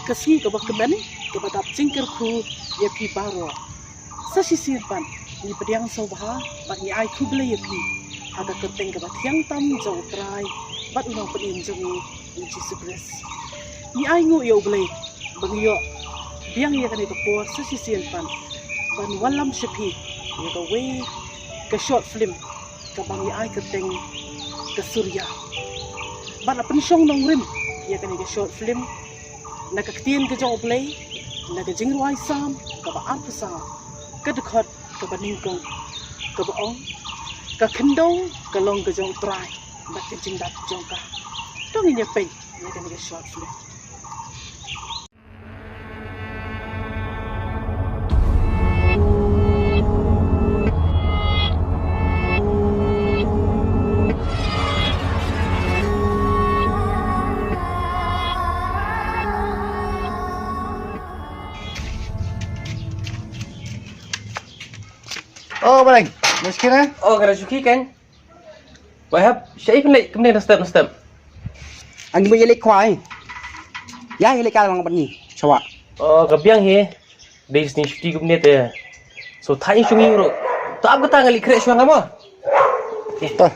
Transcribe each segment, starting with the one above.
Kasi ka bakman ka badap jingker khu ya pi baro. Sa sisir pan ni pediang sobha bat ni ai khu ble ya pi. Aga keteng ka batiang tam jau trai bat unang pedin jongi ni Jesus Christ. Ni ai ngu yo ble bang yo biang ya kani ka por sa sisir pan. Ban walam shapi ya ka we ka short film ka bang ni ai keteng ka surya. Ban apen song nong rim ya kani ka short film nakaktian ka jong play nakajingruai sam ka ba arpasa ka dekhot ka baningkong ka baong ka khendong ka long ka jong try bat ka jingdat jong ka tong inya pe ya kani ka short film Oh, Balang. Miskin eh? Oh, kada suki kan? Wahab, syai pun naik kemudian step. Ang mo yalik kwai. Ya yalik ka lang bani. Sawa. Oh, kabiang he. Days ni syuti kemudian te. So thai sungi ro. Tak apa tangali krek suang kamu. To.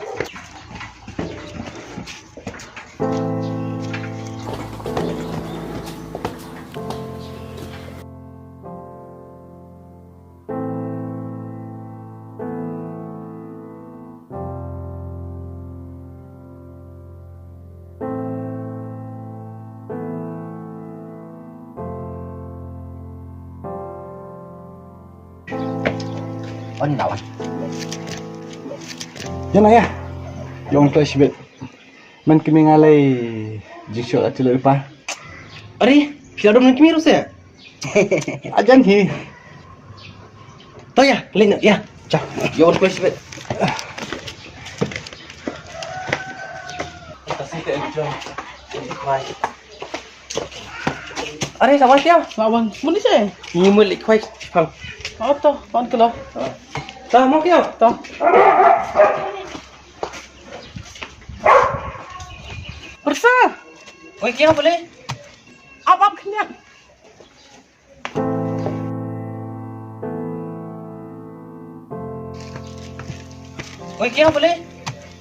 Oh, ni lawan. Yan na ya. Yung flashback. Man kami ngalay jisyo at sila pa. Are, siapa dong kimi rose? Ajan hi. To ya, lain ya. Cak, yo on question. Kasih ke John. Ini kuai. Are, sama siapa? lawan muni se Ni mulik kuai. Pang. auto pan kelo Tah mau kyo? to Persa Oi kyo boleh? apa kena Oi kyo boleh?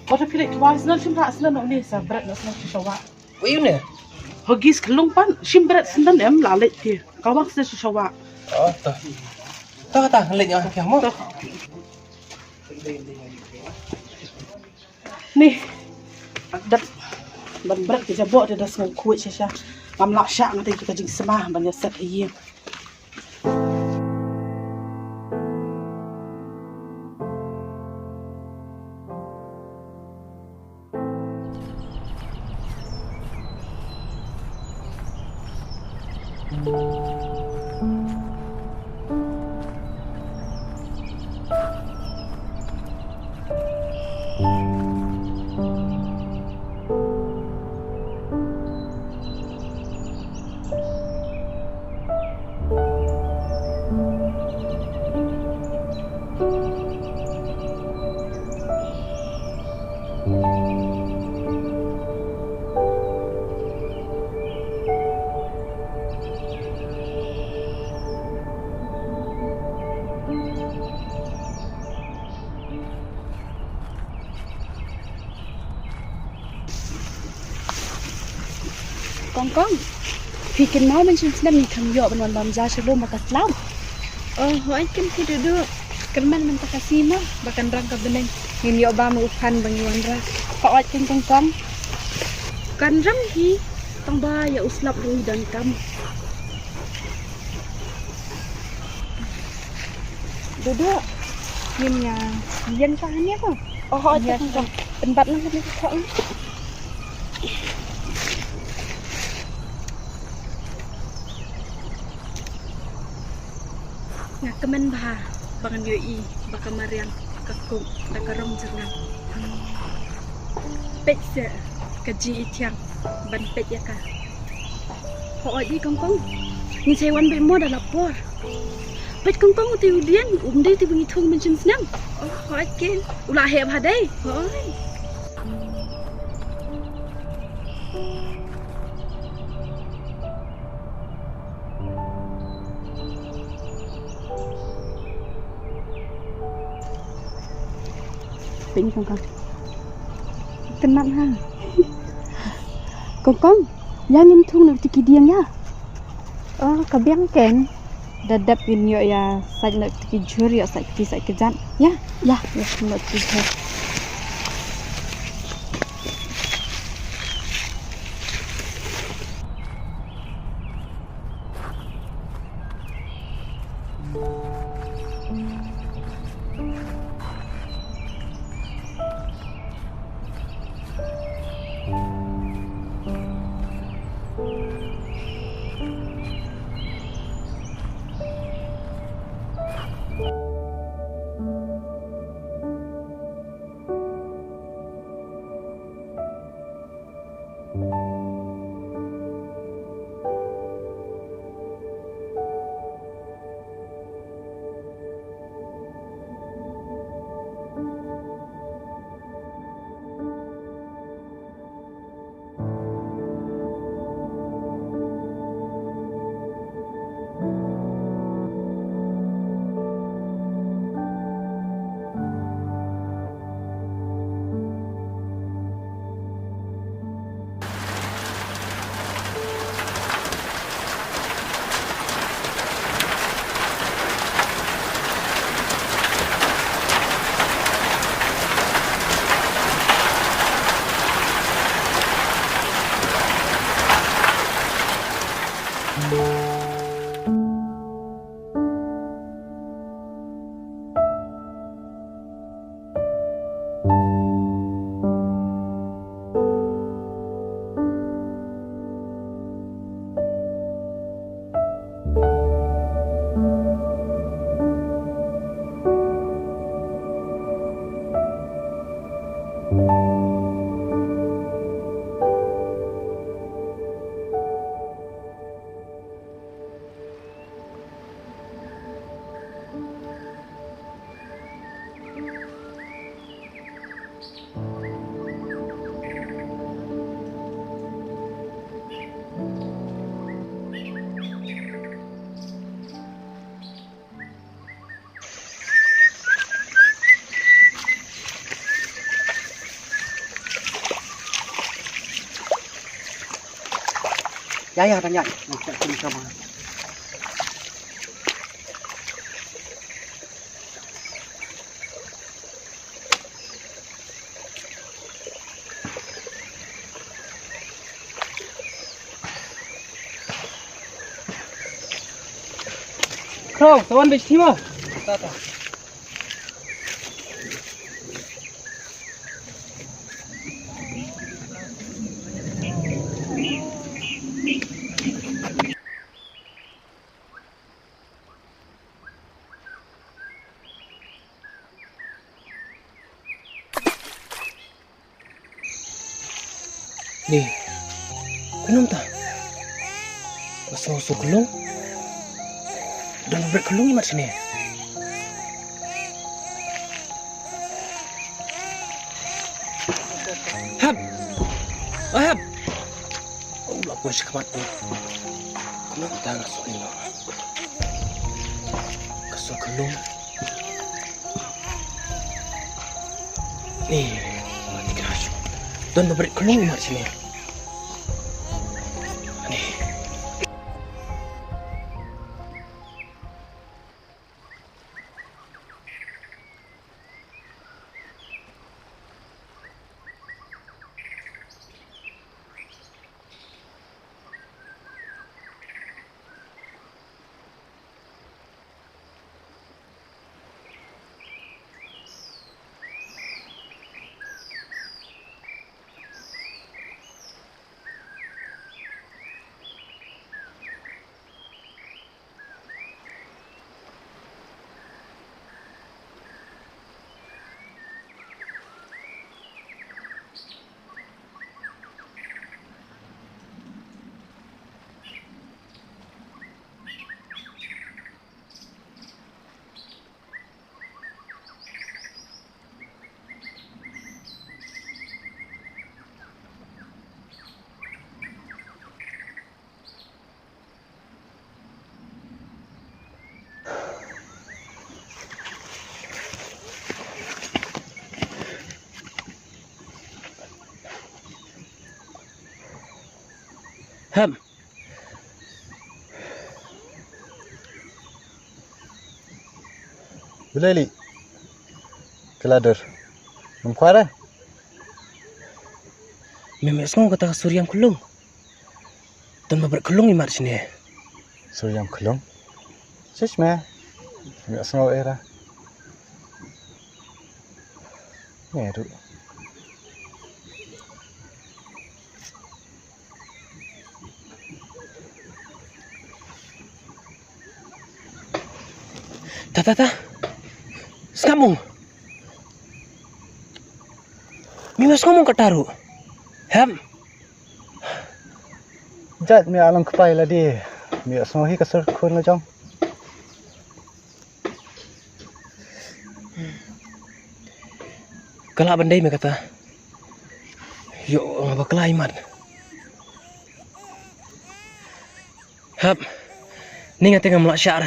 Kau pilih twice na simra aslan ni sa berat na sa shawa Oi ne? Hagis kelung pan simberat sendan em lalit dia kau mak sa shawa Oh, tah. Tah, lain yang kyo mo. Ni dat ban berat ke jabok dia dah semua kuat sya ngam laksha ngati kita jing semah ban set iya Kong, bikin mau mention senam ni kami yo ban ban za sebelum makan lam. Oh, hoy kan ki duduk. Kerman men takasi mah bakan rangka beneng. Ngin yo ba mupan bang yuandra. Pak wat kong. Kan rang hi tang ba ya uslap rui dan kam. Duduk. Ngin ya yen pahannya apa? Oh, hoy kong. Tempat nang ni kok. Kemen bah bangan yoi baka mariang kakung takarong jernang pek se kaji itiang ban pek ya ka ho di kongkong ni sewan be mo da lapor pek kongkong uti udian umde ti bengi thong mention snam oh ho ken ulah he ba dai hoi pin kong kong. Kenal ha. Kong kong, yang nim thung nak tiki diang ya. Oh, kabiang ken. Dadap in yo ya sai nak tiki juri ya sai kejan. Ya, nak tiki. Ya, tanya. Nak sini sama. Kau, tuan besi mah. Tata. Ni, kenapa tak? Masuk kelung? Dan berat kelung ni mat sini. Hab! Hab! Oh, lah puas kamat ni. Kenapa tak masuk ni? Masuk kelung. Ni, mati kerasuk. Dan berat kelung ni mat sini. Ham. Bila li? Kelader. Memkuara? Memek semua kata Suryam kulung. Dan mabrak kulung imat sini. Suryam kulung. Sisme. Enggak semua era. Meru. Ta. Sekamung. Mimas ngomong kataru. Ham. Jat mi alam kepai lah dia. Mi semua hi kasar kun lah jong. Kalau bandai me kata. Yo bakal imat. Ham. Ni ngate ngam syar.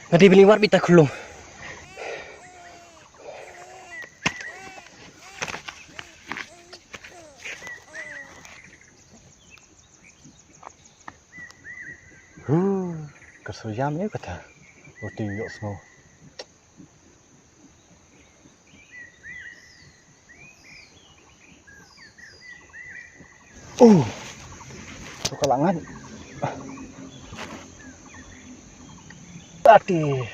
Ngati beli war bita kulung. Kesuryam ni kata. Roti yok semua. Tu kalangan. Tadi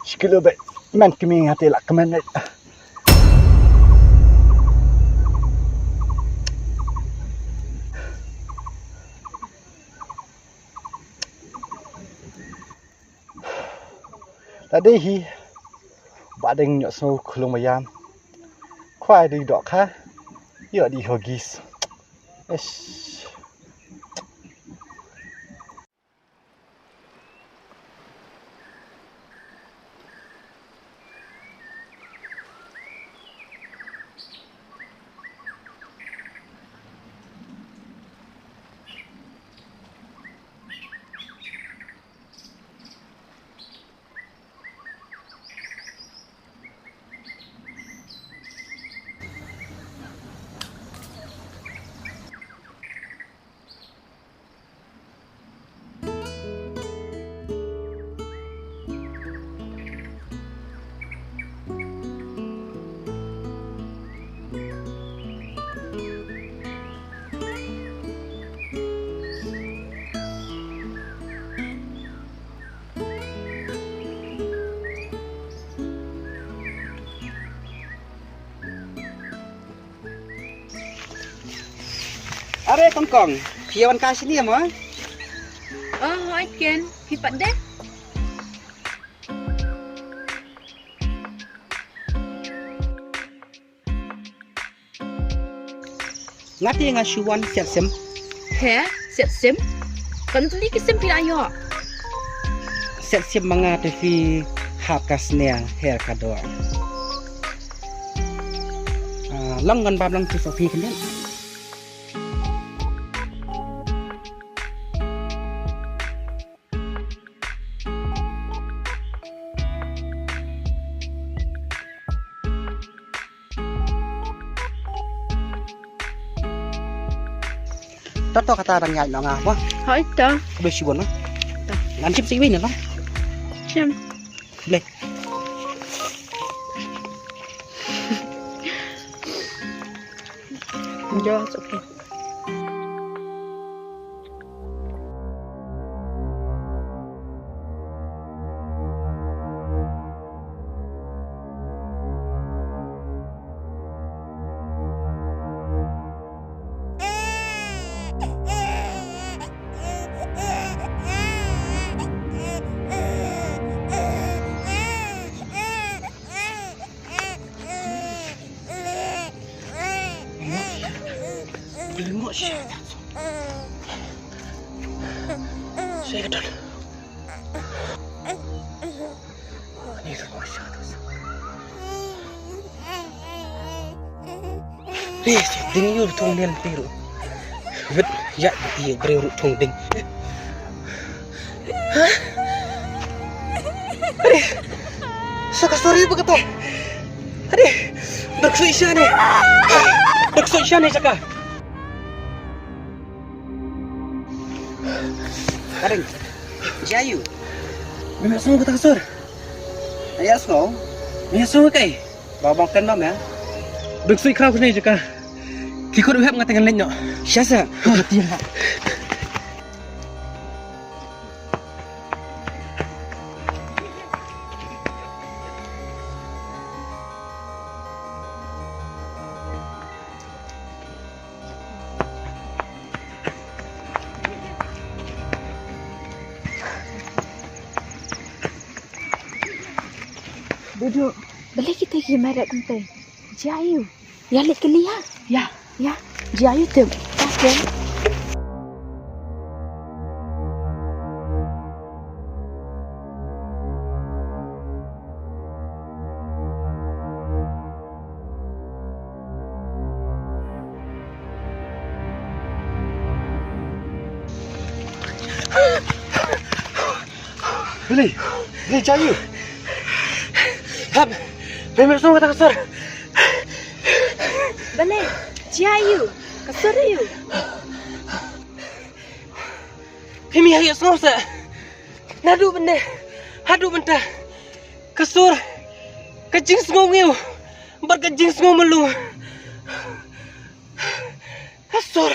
sekilo be man kimi hati lak kemen. Tadi hi badeng nyok snow kulung mayam. Kwai di dok ha. Yo di hogis. Ish. Are kongkong, piawan kasih ni ama. Oh, I can. Pipat deh. Ngati nga syuan siap sem. He, siap sim. Kan tu lagi sim pila ayo. Siap sem manga TV hap kasnya hair kado. Long ngan bablang tu Sophie kan. Tato kata orang nyai nong apa? Hỏi ta. Boleh syuan lah. Lancip sih ini lah. Sim. Boleh. Jauh, okay. Lengok saya. Saya kedal. Ini tu masya Allah. Ding yul thong nian piru. Vet ya dia beru thong ding. Hah? Saka story apa kata? Adik, dak so isya ni. Dak so isya ni saka. Bareng. Jayu. Memang semua kata kasur. Ayah semua. Memang semua kai. Bawa bangkan mam ya. Duk sui kau kena juga. Kikut uhap ngatakan lain nyok. Syasa. Betul lah. Duduk. Boleh kita pergi marak kumpul. Jayu. Ya, lihat kali ya. Ya. Ya. Jayu tu. Okey. Beli Jayu. Hap. Memang semua kata kasur. Boleh. Jayu. Kasur you. Kami ayat semua sa. Nadu benda. Hadu benda. Kasur. Kajing semua ngiu. Berkajing semua melung. Kasur.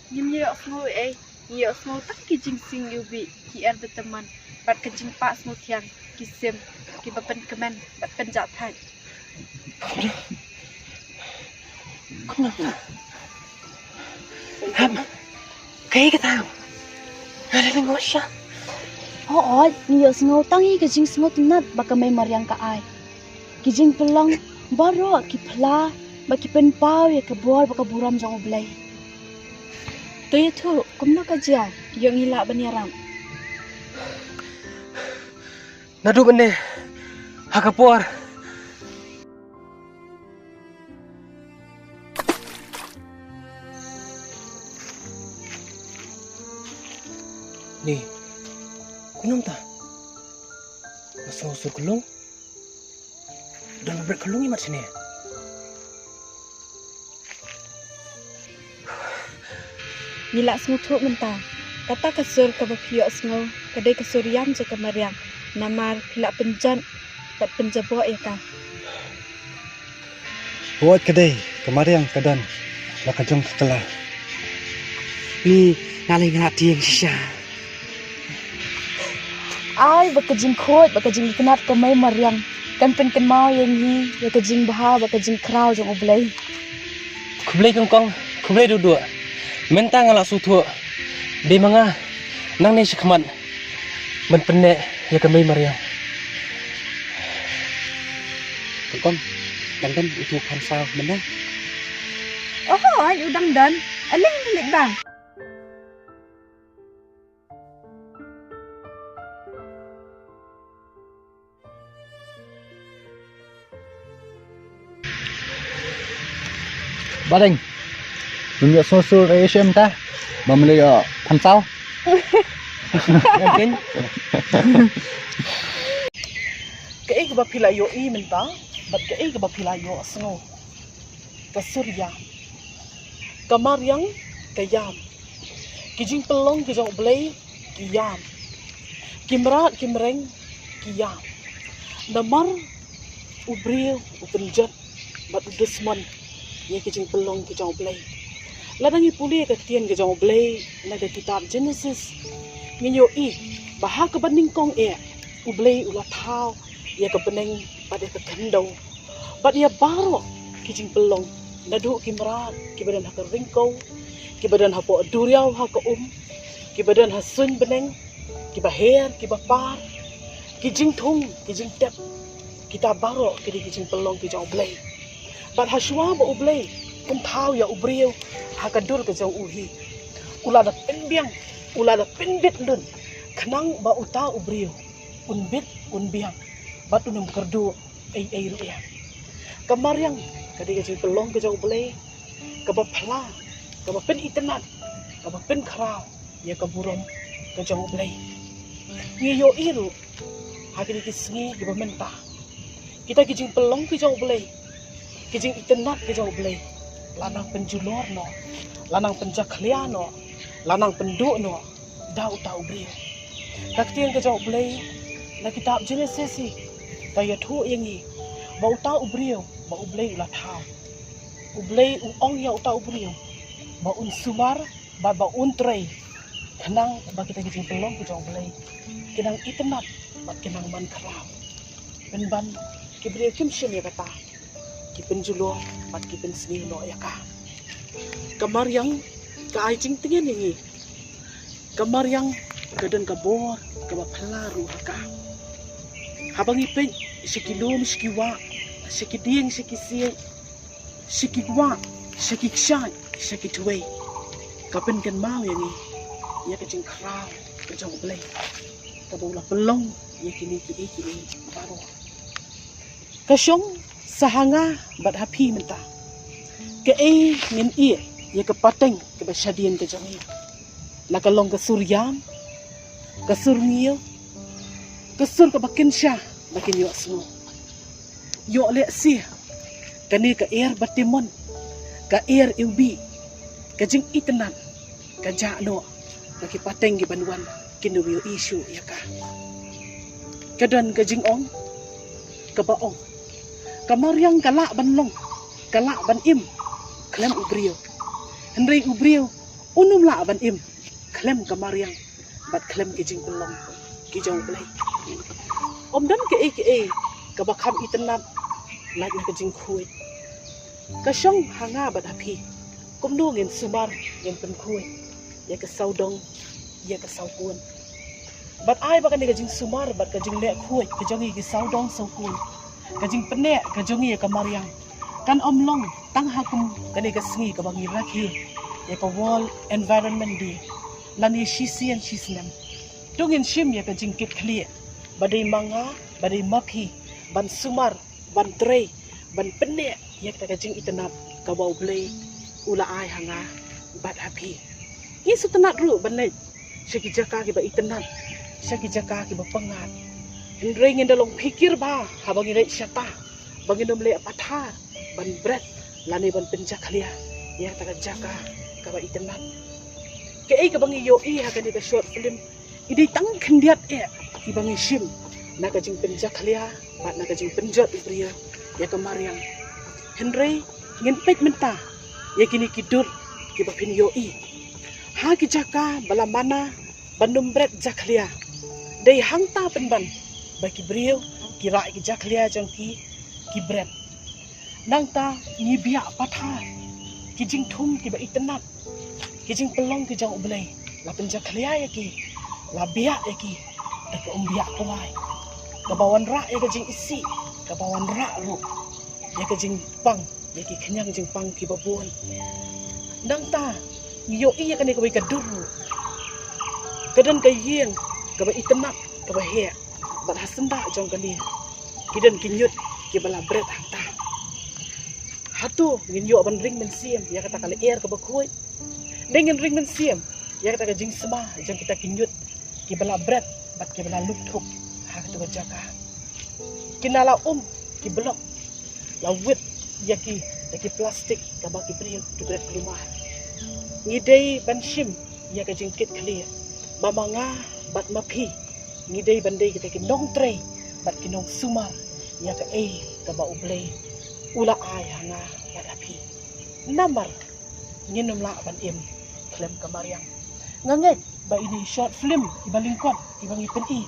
Nyum yok semua Yok semua tak kijing sing yubi. Ki berteman. Bat kijing pak semua tiang. Kisim. Ki bapen kemen. Bat penjat thai. Kenapa? Hap. Kayak kita tahu. Ada tengok siapa? Oh, yok semua tangi kijing semua tinat baka mai mariang ka ai. Kijing pelang baro ki pla. Baki penpau ya ke bor baka buram jang oblai. Tu ya tu, kumna kaja. Yok ngilak baniaram. Nadu benda. Hakapor. Ni, kunum tak? Masuk usur kelung. Dan berbert kelung imat sini. Ngilak semua tu mentah. Kata kasur ke bapiok semua. Kadai kasur yam je ke mariang. Namar pilak penjan. Bat penjabok ya ka. Buat kedai kemarin kedan nak kejung kekelah. Ni ngalai ngalak tiang sisa. Ai bakajing khot bakajing kenat ke mai mariang. Kan pen mau yang ni ya kajing baha bakajing kraw jang oblai. Kublai kengkong. Kublai duduk. Mentang ngalak sutu. Di manga. Nang ni sekman. Menpenek ya kami Maria. Con dan itu kan sao benar. Oh, ai udang dan. Aleng lik bang. Bareng. Menurut susul Asian ta. Membeli pan sao. Mungkin. Kaya ka ba pilayo minta? Ba't kaya ka ba pilayo asno? Kasurya. Kamaryang kayam. Kijing pelong kijang oblay kiyam. Kimrat kimreng kiyam. Namar ubril upenjat bat udesman ye kijing pelong kijang oblay. Ladang ipuli ka tian kijang oblay na da kitab Genesis. Nginyo baha ka banding kong ublay ula tau ia ke beneng pada ke kendau. Bat ia baro kijing pelong nadu kimrat kibadan hak ringkau kibadan hapo duriau hak kibadan hasun beneng kibaher kibapar kijing thung kijing tep kita baro kidi kijing pelong kijang oblay. Bat haswa ba oblay kum tau ya ubriu hakadur ke jauh uhi ula da penbiang ula da penbit dun kenang ba uta ubriu unbit unbiang batu nang kerdu ai ruya kamaryang kadi kajing pelong ke jauh belai ke bapla ke bapen itenat ke bapen kharau ya ke burung ke jauh belai ngiyo iru hakini kisngi ke bamenta kita kajing pelong ke jauh belai kajing itenat ke jauh belai lanang penjulor no lanang penjakliano lanang penduk no dau tau brio kaktian ke jauh blay na kitab Genesis kaya thu yang ni bau tau brio bau blay ulah thau ublay ong ya tau brio bau un sumar bau un tray kenang ba kita gijing pelong ke jauh blay kenang itenat bat kenang man kerau ban kibrio kim shim ya kata kipen julo bat kipen seni no ya ka kamar yang ka ai jing tingen ni kamar yang gadan ka bor ka ba palaru ka habang ipin sikilum sikiwa sikiding sikisi sikikwa sikikshan sikitwe kapen kan mau yang ni ya ka jing krau ka jong blay ka bola pelong ya kini baru kasyong sahanga bat happy menta ke ngin ya ke pateng ke basyadian ke jangi la kalong ke suryam ke surniyo ke sur ke bakin syah bakin yo asmo yo le si kani ke air batimon ke air ubi ke jing itenan ke jano bagi pateng ke banwan kinu yo isu ya ka kadan ke jing ong ke baong kamar yang kalak ban long kalak ban im klem ubrio Henry ubrio unum la ban im klem kamar yang bat klem kijing belong kijong blai om dan ke bakam itenat laj na kijing khui ka shong hanga bat happy kum do ngin sumar ngin pen khui ya ke saudong ya ke saupun bat ai ba kan kijing sumar bat kijing le khui kijongi ki saudong saupun kajing penek kajongi ka mariang kan omlong tang hakum kani ka sengi ka bangi rakhi ya ka wall environment di lani shisian shisnem tungin shim ya ka jingkit khli badai manga badai mapi ban sumar ban trei ban penek ya ka kajing itanap ka bau blay ula ai hanga bat happy ni sutanat ru banai syaki jaka ki ba itanat syaki jaka ki ba pangat Ringin dalong pikir ba habang inay syata bangin umle patha ban breath lani ban penjak khalia ya taga jaka ka ba itenat ke ka bangi yo ha kan ka short film idi tang khendiat ki bangi shim na ka jing penjak khalia ba na ka jing penjot ubria ya ka mariam henry ngin pek menta ya kini kidur ki ba pin yo ha ki jaka bala mana bandum breath jaklia dei hangta penban bagi beliau kira kijak lia jangki kibret nang ta ni biak patha kijing thum ki ba itenat kijing pelong ki jang ublai la penjak lia ya ki la biak ya ki ta ka biak pelai ka bawan ra ya kijing isi ka bawan ra ru ya kijing pang ya ki kenyang jing pang ki babun nang ta yo iya kan ka ba kadur kadan ka yeng ka ba itenat ka ba he bat hasenda jong kali kidan kinyut ki bala bread hanta hatu ngin yo ban ring men siam ya kata kali air ke bakoi dengan ring men siam ya kata ka jing sema jang kita kinyut ki bala bread bat ki bala lukthuk ha tu jaga kinala ki blok la wit ya ki plastik ka ba ki priyo tu bread rumah ngidei ban shim ya ka jing kit kali mamanga bat mapi ngidei bandai kita kinong tray bat kinong sumar ya ka ka ba ublay ula ai hanga badapi namar nginum la ban im klem kamariang ngangek ba ini short film ibalingkot ibangi peni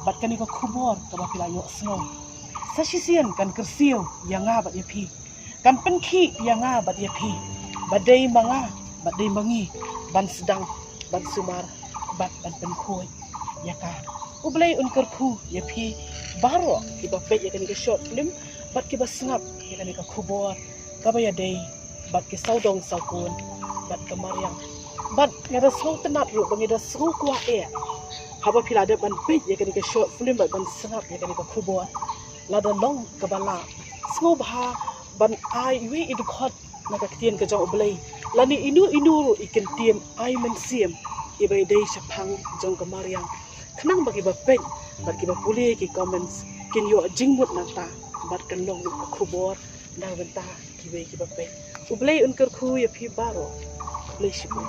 bat kani ka khubor ka ba pilayo snow sa sisian kan kersiu yang nga bat yapi kan penki yang nga bat yapi badai manga badai mangi ban sedang ban sumar bat ban penkhoi ya ka ublay unkar khu ya phi baro ki ba pe ya kan ka short film bat ki ba sngap ya kan ka khubor ka ba ya dei bat ki saudong saukun bat ka mariang bat ngada sau tenat ru bangida sau kwa haba phila de ban pe ya kan ka short film bat ban sngap ya kan ka khubor la da long ka bala sau bha ban ai wi idu khot na ka tien ka jaw ublay lani inu ru ikin tien ai men siam ibai dei sapang jong ka mariang kenang bagi bapeng bagi bapuli ki comments kin yo jingmut nata bat kan long khubor na benta ki be ki bapeng ublay unkar khu ya phi baro ublay shibu